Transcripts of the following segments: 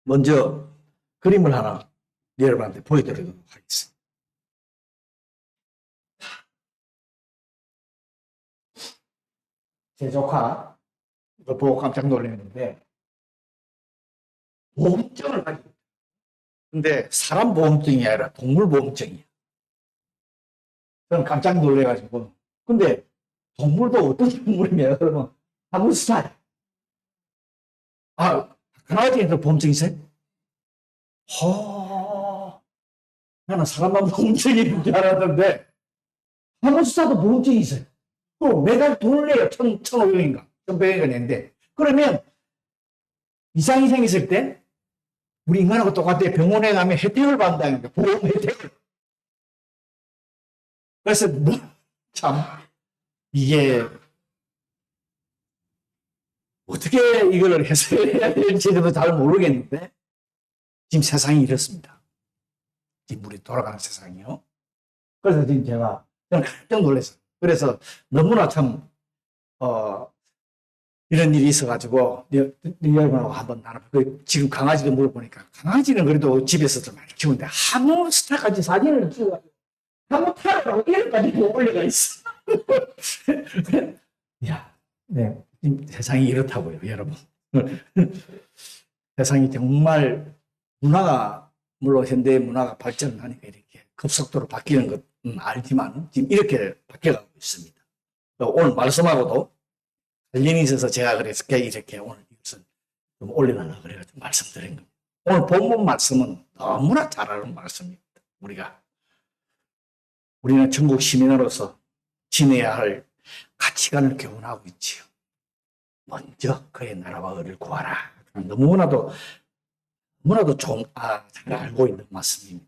먼저 그림을 하나 여러분한테 보여드리도록 하겠습니다. 제 조카 이거 보고 깜짝 놀랐는데 보험증을 가지고 있어요. 근데 사람 보험증이 아니라 동물 보험증이야. 저는 깜짝 놀래가지고. 근데 동물도 어떤 동물이냐 그러면 하무스타야. 아, 강아지에도 보험증 있어요? 나는 사람만 보험증이 있는 줄 알았는데 하무스타도 보험증이 있어요. 또 매달 돈을 내요. 1,500원인가 1,100원인가 내는데 그러면 이상이 생겼을 때 우리 인간하고 똑같아. 병원에 가면 혜택을 받는다는 게 보험 혜택을. 그래서 참 이게 어떻게 이걸 해석해야 될지도 잘 모르겠는데 지금 세상이 이렇습니다. 지금 우리 돌아가는 세상이요. 그래서 지금 저는 깜짝 놀랐어요. 그래서 너무나 참 이런 일이 있어가지고 여러분하고 한번 나눠보고 지금 강아지도 물어보니까 강아지는 그래도 집에서도 많이 키우는데 하무스타까지 사진을 찍어가지고 하무스타라고 이름까지 올려가 있어. 야, 네, 세상이 이렇다고요, 여러분. 세상이 정말 문화가 물론 현대 문화가 발전하니까 이렇게 급속도로 바뀌는 것은 알지만 지금 이렇게 바뀌어가고 있습니다. 오늘 말씀하고도 관련이 있어서 제가 그래서 이렇게 오늘 이것을 좀 올려달라고 그래가지고 말씀드린 겁니다. 오늘 본문 말씀은 너무나 잘 아는 말씀입니다. 우리는 천국 시민으로서 지내야 할 가치관을 교훈하고 있지요. 먼저 그의 나라와 의를 구하라. 너무나도 잘 알고 있는 말씀입니다.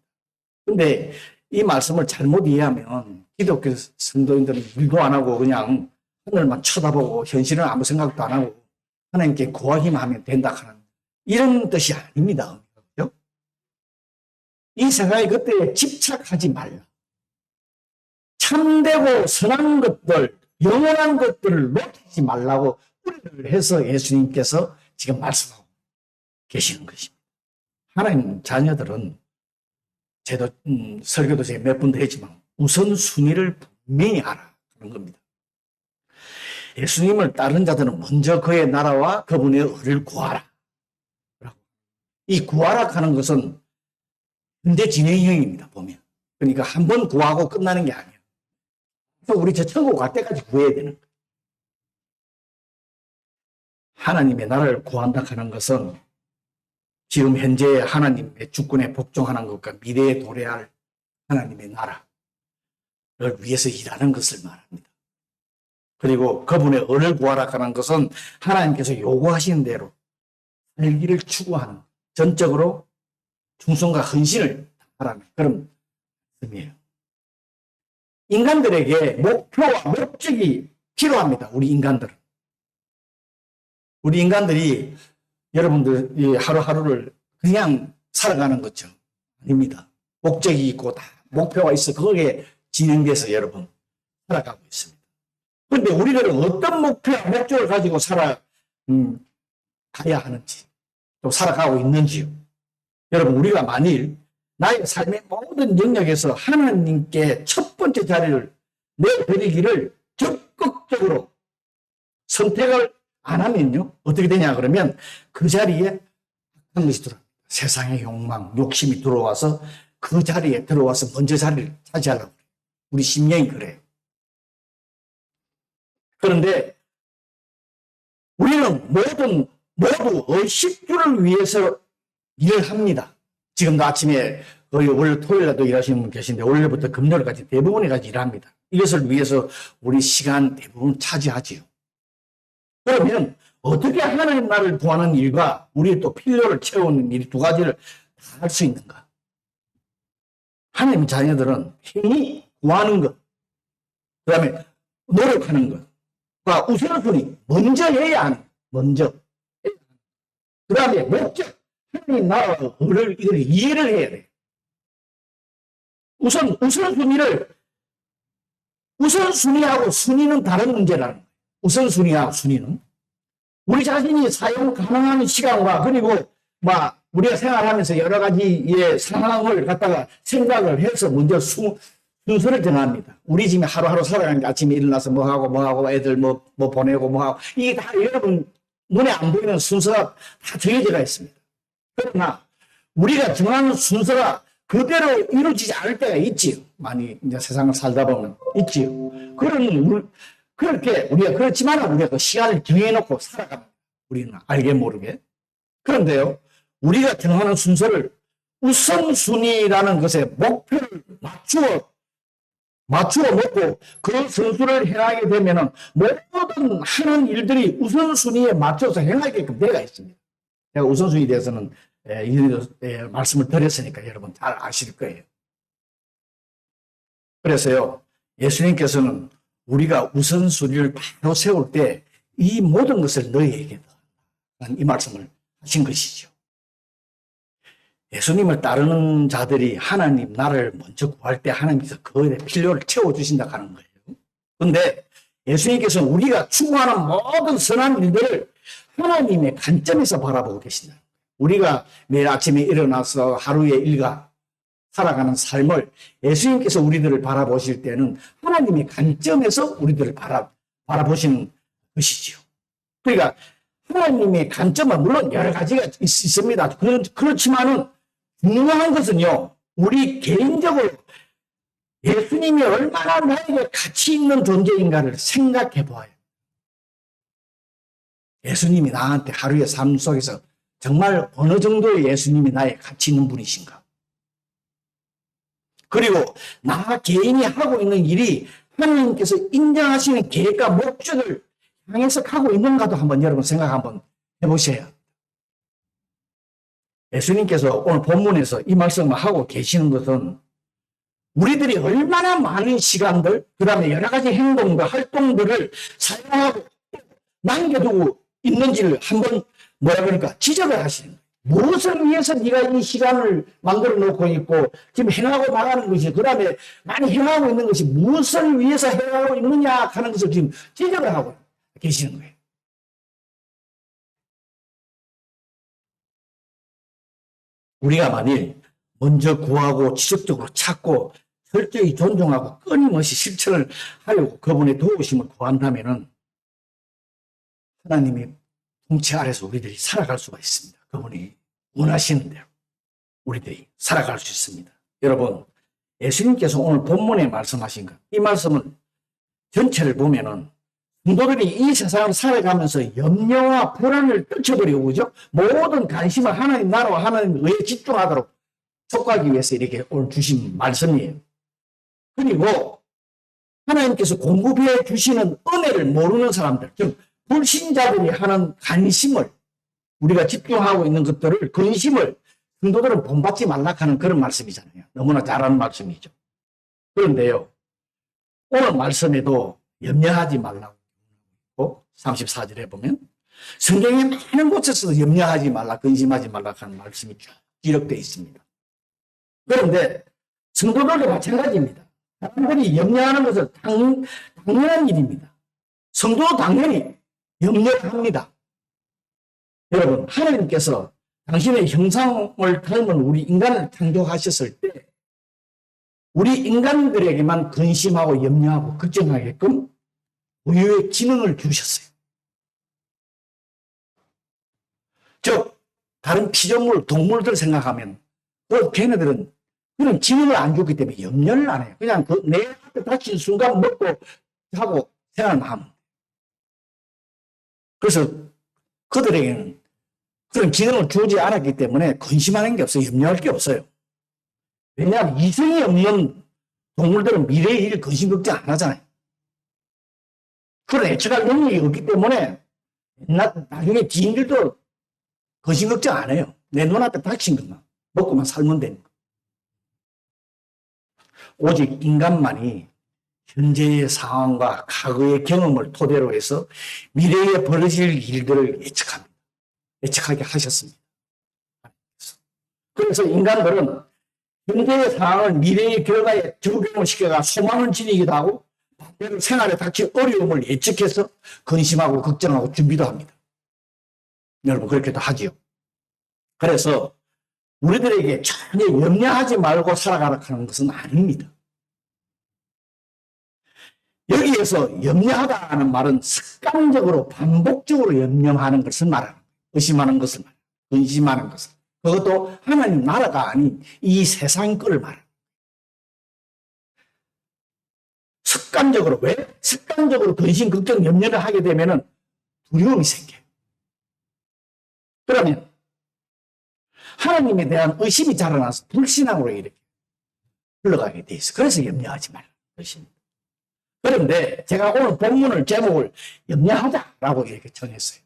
근데 이 말씀을 잘못 이해하면 기독교 성도인들은 일도 안 하고 그냥 하늘만 쳐다보고 현실은 아무 생각도 안 하고 하나님께 구하기만 하면 된다 하는 이런 뜻이 아닙니다. 그렇죠? 이 생각이 그때 집착하지 말라. 참되고 선한 것들, 영원한 것들을 놓치지 말라고 우리를 해서 예수님께서 지금 말씀하고 계시는 것입니다. 하나님 자녀들은 제도 설교도 제가 몇 번도 했지만 우선순위를 분명히 하라 하는 겁니다. 예수님을 따르는 자들은 먼저 그의 나라와 그분의 의를 구하라. 이 구하라 하는 것은 현재 진행형입니다. 보면. 그러니까 한 번 구하고 끝나는 게 아니에요. 우리 저 천국 갈 때까지 구해야 되는 거예요. 하나님의 나라를 구한다 하는 것은 지금 현재 하나님의 주권에 복종하는 것과 미래에 도래할 하나님의 나라를 위해서 일하는 것을 말합니다. 그리고 그분의 은을 구하라 하는 것은 하나님께서 요구하시는 대로 살기를 추구하는 전적으로 충성과 헌신을 하라는 그런 의미예요. 인간들에게 목표와 목적이 필요합니다. 우리 인간들이 여러분들 하루하루를 그냥 살아가는 것죠. 아닙니다. 목적이 있고 다 목표가 있어 거기에 진행돼서 여러분 살아가고 있습니다. 그런데 우리들은 어떤 목표와 목적을 가지고 가야 하는지 또 살아가고 있는지요. 여러분 우리가 만일 나의 삶의 모든 영역에서 하나님께 첫 번째 자리를 내드리기를 적극적으로 선택을 안 하면요. 어떻게 되냐 그러면 그 자리에 한 것이 들어옵니다. 세상의 욕망, 욕심이 들어와서 그 자리에 들어와서 먼저 자리를 차지하려고 그래요. 우리 심령이 그래요. 그런데 우리는 모두 의식주를 위해서 일을 합니다. 지금도 아침에 원래 토요일에도 일하시는 분 계신데 월요일부터 금요일까지 대부분에까지 일합니다. 이것을 위해서 우리 시간 대부분 차지하지요. 그러면 어떻게 하나님 나라를 구하는 일과 우리의 또 필요를 채우는 일 두 가지를 다 할 수 있는가? 하나님 자녀들은 힘이 구하는 것, 그 다음에 노력하는 것과 우선순위, 먼저 해야 하는 것, 먼저. 그 다음에 목적, 하나님 나라와 의를 이걸 이해를 해야 돼. 우선순위하고 순위는 다른 문제라는 거예요. 우선순위하고 순위는. 우리 자신이 사용 가능한 시간과 그리고 우리가 생활하면서 여러 가지의 상황을 갖다가 생각을 해서 먼저 순서를 정합니다. 우리 집에 하루하루 살아가는 게 아침에 일어나서 뭐 하고 애들 뭐 보내고 뭐 하고 이게 다 여러분 눈에 안 보이는 순서가 다 정해져 있습니다. 그러나 우리가 정하는 순서가 그대로 이루어지지 않을 때가 있지요. 많이 이제 세상을 살다 보면 있지요. 그렇게 우리가 그렇지만 우리가 그 시간을 정해놓고 살아갑니다. 우리는 알게 모르게. 그런데요, 우리가 정하는 순서를 우선순위라는 것에 목표를 맞추어 놓고 그 순서를 행하게 되면은 모든 하는 일들이 우선순위에 맞춰서 행하게끔 되어 있습니다. 제가 우선순위에 대해서는 말씀을 드렸으니까 여러분 잘 아실 거예요. 그래서요, 예수님께서는 우리가 우선순위를 바로 세울 때 이 모든 것을 너희에게 이 말씀을 하신 것이죠. 예수님을 따르는 자들이 하나님 나라를 먼저 구할 때 하나님께서 그의 필요를 채워주신다 하는 거예요. 그런데 예수님께서는 우리가 추구하는 모든 선한 일들을 하나님의 관점에서 바라보고 계신다. 우리가 매일 아침에 일어나서 하루의 일과 살아가는 삶을 예수님께서 우리들을 바라보실 때는 하나님의 관점에서 우리들을 바라보시는 것이지요. 그러니까 하나님의 관점은 물론 여러 가지가 있습니다. 그렇지만은 중요한 것은요, 우리 개인적으로 예수님이 얼마나 나에게 가치 있는 존재인가를 생각해 보아요. 예수님이 나한테 하루의 삶 속에서 정말 어느 정도의 예수님이 나의 가치 있는 분이신가? 그리고 나 개인이 하고 있는 일이 하나님께서 인정하시는 계획과 목적을 향해서 가고 있는가도 한번 여러분 생각 한번 해보세요. 예수님께서 오늘 본문에서 이 말씀을 하고 계시는 것은 우리들이 얼마나 많은 시간들, 그 다음에 여러 가지 행동과 활동들을 사용하고 남겨두고 있는지를 한번 지적을 하시는 거예요. 무엇을 위해서 네가 이 시간을 만들어 놓고 있고 지금 행하고 나가는 것이, 그 다음에 많이 행하고 있는 것이 무엇을 위해서 행하고 있느냐 하는 것을 지금 지적을 하고 계시는 거예요. 우리가 만일 먼저 구하고 지속적으로 찾고 철저히 존중하고 끊임없이 실천을 하려고 그분의 도우심을 구한다면은 하나님의 통치 아래서 우리들이 살아갈 수가 있습니다. 그분이 원하시는 대로 우리들이 살아갈 수 있습니다. 여러분, 예수님께서 오늘 본문에 말씀하신 것, 이 말씀을 전체를 보면은 성도들이 이 세상을 살아가면서 염려와 불안을 떨쳐버리고, 그죠? 모든 관심을 하나님 나라와 하나님 의에 집중하도록 촉구하기 위해서 이렇게 오늘 주신 말씀이에요. 그리고 하나님께서 공급해 주시는 은혜를 모르는 사람들, 즉 불신자들이 하는 관심을, 우리가 집중하고 있는 것들을, 근심을 성도들은 본받지 말라 하는 그런 말씀이잖아요. 너무나 잘하는 말씀이죠. 그런데요, 오늘 말씀에도 염려하지 말라고 34절에 보면 성경에 많은 곳에서도 염려하지 말라, 근심하지 말라 하는 말씀이 쭉 기록되어 있습니다. 그런데 성도들도 마찬가지입니다. 사람들이 염려하는 것은 당연한 일입니다. 성도도 당연히 염려합니다. 여러분, 하나님께서 당신의 형상을 닮은 우리 인간을 창조하셨을 때 우리 인간들에게만 근심하고 염려하고 걱정하게끔 고유의 기능을 주셨어요. 즉 다른 피조물, 동물들 생각하면 걔네들은 그런 기능을 안 줬기 때문에 염려를 안 해요. 그냥 내 앞에 닥친 순간 먹고 하고 생활만 하면. 그래서 그들에게는 그런 기능을 주지 않았기 때문에 근심하는 게 없어요. 염려할 게 없어요. 왜냐하면 이성이 없는 동물들은 미래의 일을 근심 걱정 안 하잖아요. 그런 예측할 능력이 없기 때문에 나중에 지인들도 근심 걱정 안 해요. 내 눈앞에 닥친 것만 먹고만 살면 되니까. 오직 인간만이 현재의 상황과 과거의 경험을 토대로 해서 미래에 벌어질 일들을 예측합니다. 예측하게 하셨습니다. 그래서 인간들은 현재의 상황을 미래의 결과에 적용을 시켜가 소망을 지니기도 하고 반대로 생활에 닥칠 어려움을 예측해서 근심하고 걱정하고 준비도 합니다. 여러분 그렇게도 하지요. 그래서 우리들에게 전혀 염려하지 말고 살아가라 하는 것은 아닙니다. 여기에서 염려하다는 말은 습관적으로 반복적으로 염려하는 것을 말하는, 의심하는 것을 말하는, 근심하는 것을. 그것도 하나님 나라가 아닌 이 세상 거를 말하는. 습관적으로, 왜? 습관적으로 근심, 걱정, 염려를 하게 되면 두려움이 생겨요. 그러면 하나님에 대한 의심이 자라나서 불신앙으로 이렇게 흘러가게 돼 있어. 그래서 염려하지 말라. 의심. 그런데 제가 오늘 본문을 제목을 염려하자라고 이렇게 정했어요.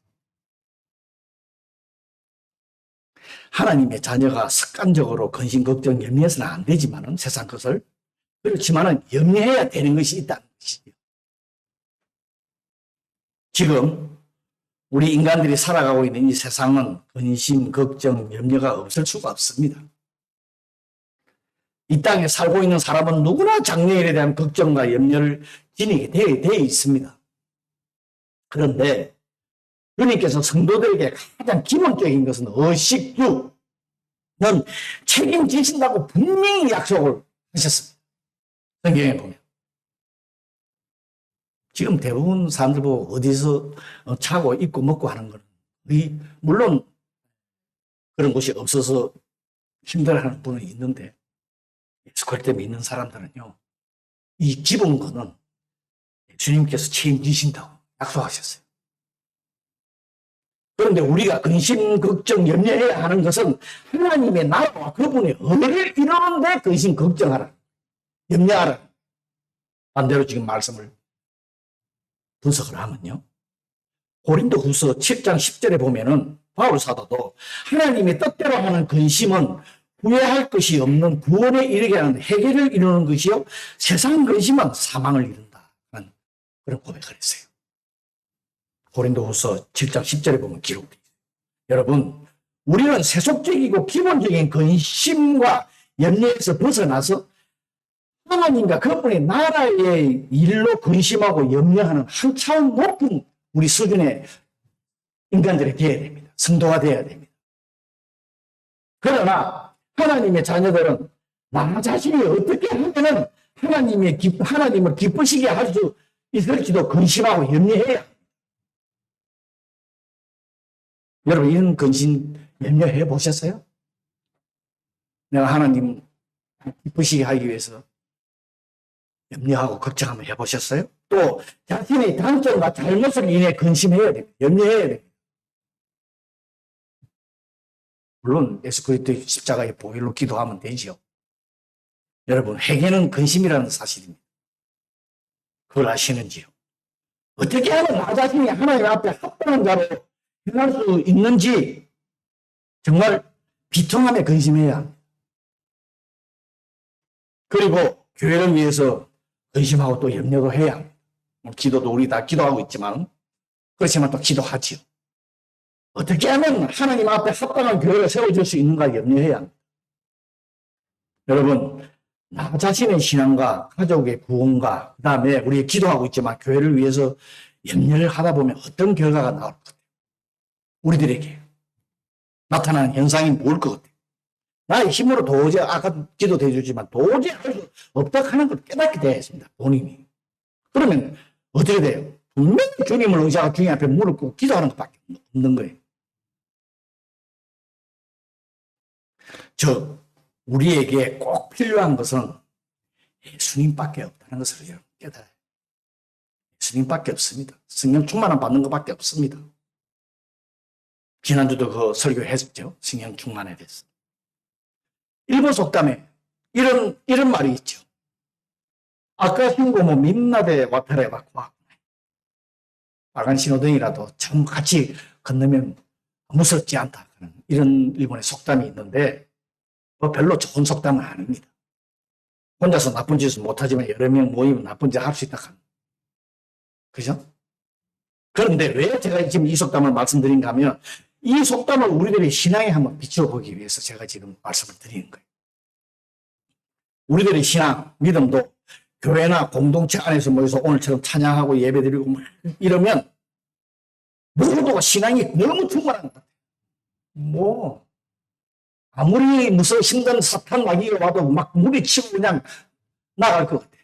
하나님의 자녀가 습관적으로 근심, 걱정, 염려해서는 안 되지만은 세상 것을, 그렇지만은 염려해야 되는 것이 있다는 것이죠. 지금 우리 인간들이 살아가고 있는 이 세상은 근심, 걱정, 염려가 없을 수가 없습니다. 이 땅에 살고 있는 사람은 누구나 장래일에 대한 걱정과 염려를 지니게 되어 있습니다. 그런데 주님께서 성도들에게 가장 기본적인 것은 의식주는 책임지신다고 분명히 약속을 하셨습니다. 성경에 보면. 지금 대부분 사람들 보고 어디서 차고 입고 먹고 하는 건, 물론 그런 곳이 없어서 힘들어하는 분은 있는데, 예수 그리스도 믿는 사람들은요, 이 기본 거는 주님께서 책임지신다고 약속하셨어요. 그런데 우리가 근심, 걱정, 염려해야 하는 것은 하나님의 나라와 그분의 의를 이루는데 근심, 걱정하라, 염려하라. 반대로 지금 말씀을 분석을 하면요, 고린도후서 7장 10절에 보면은 바울 사도도 하나님의 뜻대로 하는 근심은 후회할 것이 없는 구원에 이르게 하는 해결을 이루는 것이요, 세상 근심은 사망을 이룬다 하는 그런 고백을 했어요. 고린도후서 7장 10절에 보면 기록되어 있어요. 여러분, 우리는 세속적이고 기본적인 근심과 염려에서 벗어나서 하나님과 그분의 나라의 일로 근심하고 염려하는 한 차원 높은 우리 수준의 인간들이 되어야 됩니다. 성도가 되어야 됩니다. 그러나 하나님의 자녀들은 나 자신이 어떻게 하면 하나님을 기쁘시게 할 수 있을지도 근심하고 염려해야 합니다. 여러분, 이런 근심, 염려해 보셨어요? 내가 하나님 기쁘시게 하기 위해서 염려하고 걱정하면 해보셨어요? 또 자신의 단점과 잘못을 인해 근심해야 됩니다. 염려해야 됩니다. 물론 예수 그리스도의 십자가의 보혈로 기도하면 되죠. 여러분, 회개는 근심이라는 사실입니다. 그걸 아시는지요? 어떻게 하면 나 자신이 하나님 앞에 합당한 자로 행할 수 있는지 정말 비통함에 근심해야 합니다. 그리고 교회를 위해서 근심하고 또 염려도 해야 합니다. 기도도 우리 다 기도하고 있지만, 그렇지만 또 기도하지요. 어떻게 하면 하나님 앞에 합당한 교회를 세워줄 수 있는가 염려해야 합니다. 여러분, 나 자신의 신앙과 가족의 구원과 그 다음에 우리 기도하고 있지만 교회를 위해서 염려를 하다 보면 어떤 결과가 나올 것 같아요? 우리들에게 나타나는 현상이 뭘 것 같아요? 나의 힘으로 도저히, 아까 기도도 해주지만 도저히 할 수 없다 하는 걸 깨닫게 되어 있습니다. 본인이. 그러면 어떻게 돼요? 분명히 주님을 의지하고 주님 앞에 무릎 꿇고 기도하는 것밖에 없는 거예요. 우리에게 꼭 필요한 것은 예수님밖에 없다는 것을 여러분 깨달아요. 예수님밖에 없습니다. 성령 충만함 받는 것밖에 없습니다. 지난주도 그 설교했죠. 성령 충만에 대해서. 일본 속담에 이런 말이 있죠. 아까 신고모 민나데 와타레 받고 빨간 신호등이라도 참 같이 건너면 무섭지 않다. 이런 일본의 속담이 있는데 별로 좋은 속담은 아닙니다. 혼자서 나쁜 짓을 못하지만 여러 명 모이면 나쁜 짓 할 수 있다. 그죠? 그런데 왜 제가 지금 이 속담을 말씀드린가 하면 이 속담을 우리들의 신앙에 한번 비춰보기 위해서 제가 지금 말씀을 드리는 거예요. 우리들의 신앙, 믿음도 교회나 공동체 안에서 모여서 오늘처럼 찬양하고 예배드리고 이러면 모두가 신앙이 너무 충만한 것 같아요. 아무리 무서워 힘든 사탄 마귀가 와도 막 무리치고 그냥 나갈 것 같아.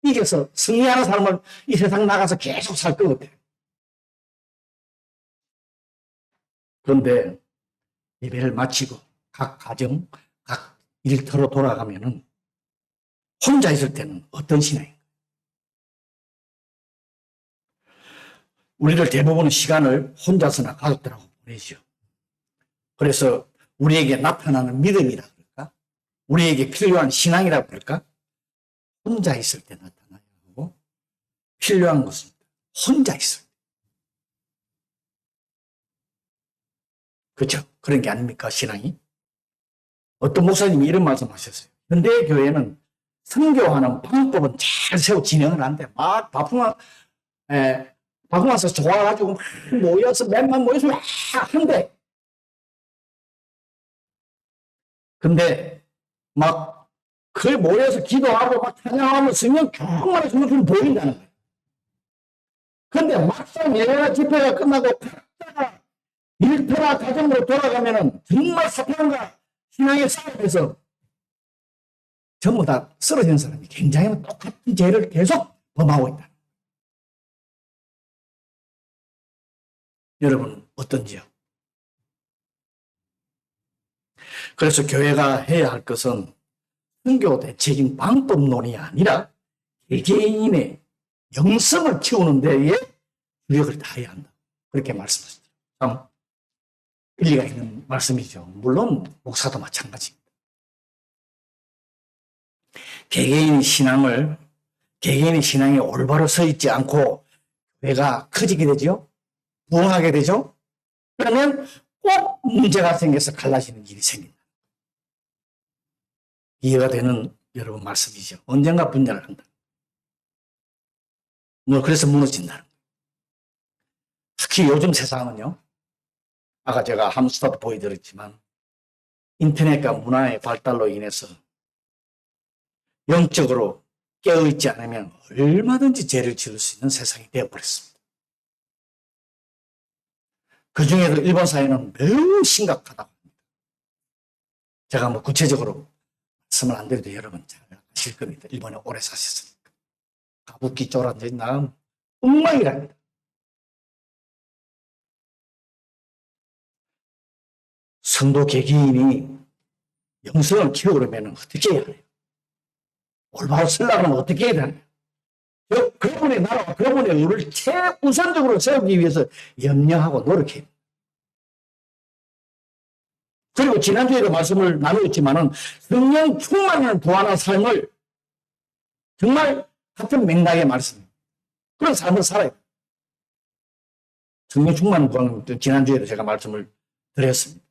이겨서 승리하는 사람은 이 세상 나가서 계속 살 것 같아. 그런데 예배를 마치고 각 가정, 각 일터로 돌아가면은 혼자 있을 때는 어떤 신앙인가? 우리들 대부분은 시간을 혼자서나 가족들하고 보내죠. 그래서 우리에게 나타나는 믿음이라 그럴까? 우리에게 필요한 신앙이라 그럴까? 혼자 있을 때 나타나야 하고 필요한 것은 혼자 있을 때. 그렇죠? 그런 게 아닙니까? 신앙이? 어떤 목사님이 이런 말씀하셨어요. 현대 교회는 선교하는 방법은 잘 세워 진행을 한대. 막 바쁘면서 좋아가지고 막 모여서 맨만 모여서 막 한대. 근데 막 거기 모여서 기도하고 막 찬양하면 성령 조금만 성령 보인다는 거예요. 근데 막상 예배나 집회가 끝나고 각자가 일터나 가정으로 돌아가면은 정말 사탄과 신앙의 싸움에서 전부 다 쓰러진 사람이 굉장히 똑같은 죄를 계속 범하고 있다. 여러분 어떤지요? 그래서 교회가 해야 할 것은 선교 대책인 방법론이 아니라 개개인의 영성을 키우는 데에 노력을 다해야 한다. 그렇게 말씀하셨죠. 참 일리가 있는 말씀이죠. 물론 목사도 마찬가지입니다. 개개인의 신앙이 올바로 서 있지 않고 교회가 커지게 되죠. 부흥하게 되죠. 그러면 꼭 문제가 생겨서 갈라지는 일이 생긴다. 이해가 되는 여러분 말씀이죠. 언젠가 분열을 한다. 그래서 무너진다는 거예요. 특히 요즘 세상은요. 아까 제가 함스터도 보여드렸지만 인터넷과 문화의 발달로 인해서 영적으로 깨어있지 않으면 얼마든지 죄를 지을 수 있는 세상이 되어버렸습니다. 그 중에도 일본 사회는 매우 심각하다고 합니다. 제가 뭐 구체적으로 말씀을 안 드려도 여러분 잘 아실 겁니다. 일본에 오래 사셨으니까. 가부키 쪼란데 나은 엉망이랍니다. 성도 개개인이 영성을 키우려면 어떻게 해야 해요? 올바로 쓰려면 어떻게 해야 되나요? 그분의 나라와 그분의 의를 최우선적으로 세우기 위해서 염려하고 노력해요. 그리고 지난주에도 말씀을 나누었지만은 성령 충만을 구하는 삶을 정말 같은 맥락의 말씀입니다. 그런 삶을 살아요. 성령 충만을 구하는 지난주에도 제가 말씀을 드렸습니다.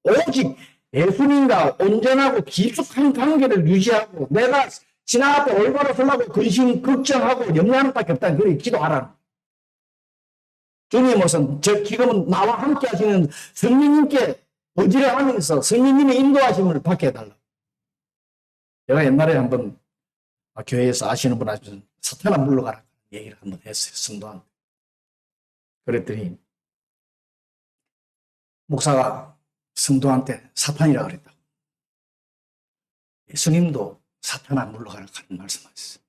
오직 예수님과 온전하고 깊숙한 관계를 유지하고 내가 지난 앞에 올바로 서려고 근심, 걱정하고 염려하는 밖에 없다. 그래 기도하라는 거예요. 주님은 지금은 나와 함께 하시는 성령님께 의지를 하면서 성령님의 인도하심을 받게 해달라고. 제가 옛날에 한번 교회에서 아시는 분 아시면 사탄아 물러가라 얘기를 한번 했어요. 성도한테. 그랬더니 목사가 성도한테 사탄이라고 그랬다고. 예수님도 사탄아 물러가라 하는 말씀하셨어요.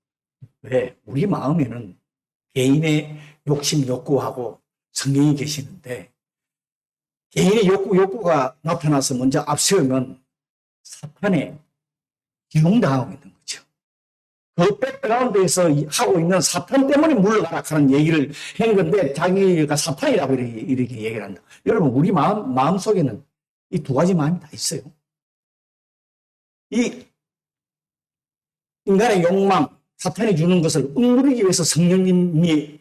왜? 우리 마음에는 개인의 욕심, 욕구하고 성령이 계시는데 개인의 욕구가 나타나서 먼저 앞세우면 사탄에 기용당하고 있는 거죠. 그 백그라운드에서 하고 있는 사탄 때문에 물러가라 하는 얘기를 한 건데 자기가 사탄이라고 이렇게 얘기를 한다. 여러분 우리 마음 속에는 이 두 가지 마음이 다 있어요. 이 인간의 욕망, 사탄이 주는 것을 억누르기 위해서 성령님이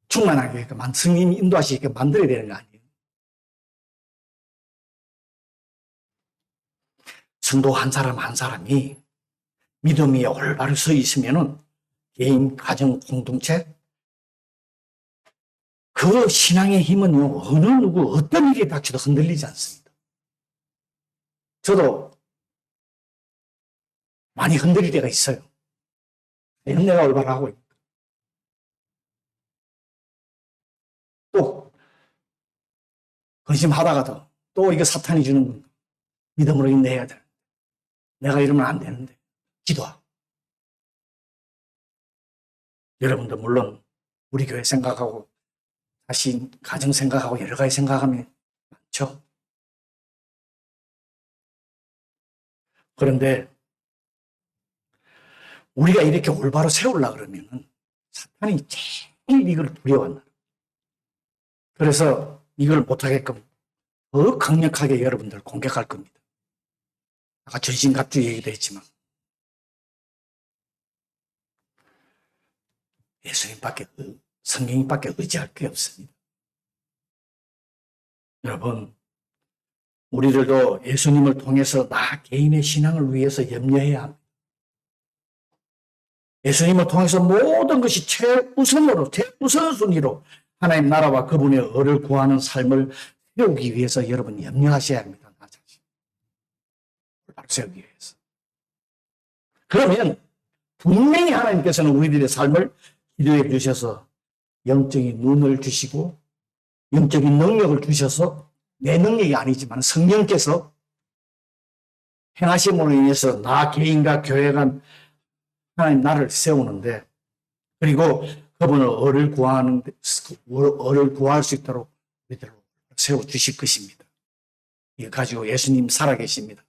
충만하게 성령님이 인도하시게 만들어야 되는 거 아니에요. 성도 한 사람 한 사람이 믿음이 올바로 서 있으면은 개인, 가정, 공동체 그 신앙의 힘은요 어느 누구 어떤 일이 닥쳐도 흔들리지 않습니다. 저도 많이 흔들릴 때가 있어요. 과연 내가 올바로 하고 있고 또 근심하다가도 또 이거 사탄이 주는 건가? 믿음으로 인내해야 돼. 내가 이러면 안 되는데. 기도하고. 여러분도 물론 우리 교회 생각하고 자신 가정 생각하고 여러 가지 생각하면 많죠. 그런데 우리가 이렇게 올바로 세우려고 그러면은 사탄이 제일 이걸 두려워한다. 그래서 이걸 못하게끔 더 강력하게 여러분들 공격할 겁니다. 아까 전신갑주 얘기도 했지만 예수님밖에, 성경님밖에 의지할 게 없습니다. 여러분, 우리들도 예수님을 통해서 나 개인의 신앙을 위해서 염려해야 합니다. 예수님을 통해서 모든 것이 최우선순위로 하나님 나라와 그분의 의를 구하는 삶을 세우기 위해서 여러분 염려하셔야 합니다. 나 자신. 바로 세우기 위해서. 그러면 분명히 하나님께서는 우리들의 삶을 기도해 주셔서 영적인 눈을 주시고 영적인 능력을 주셔서 내 능력이 아니지만 성령께서 행하심으로 인해서 나 개인과 교회가 하나님 나를 세우는데 그리고 그분을 의를 구할 수 있도록 우리들을 세워주실 것입니다. 이거 가지고 예수님 살아계십니다.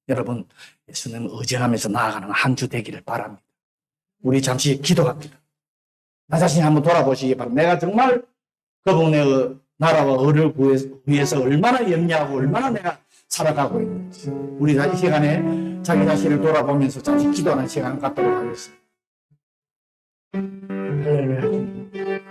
여러분 예수님 의지하면서 나아가는 한 주 되기를 바랍니다. 우리 잠시 기도합니다. 나 자신이 한번 돌아보시기 바랍니다. 내가 정말 그분의 나라와 의를 위해서 얼마나 염려하고 얼마나 내가 살아가고 있는지 우리 이 시간에 자기 자신을 돌아보면서 잠시 기도하는 시간 갖도록 하겠습니다. 할렐루야.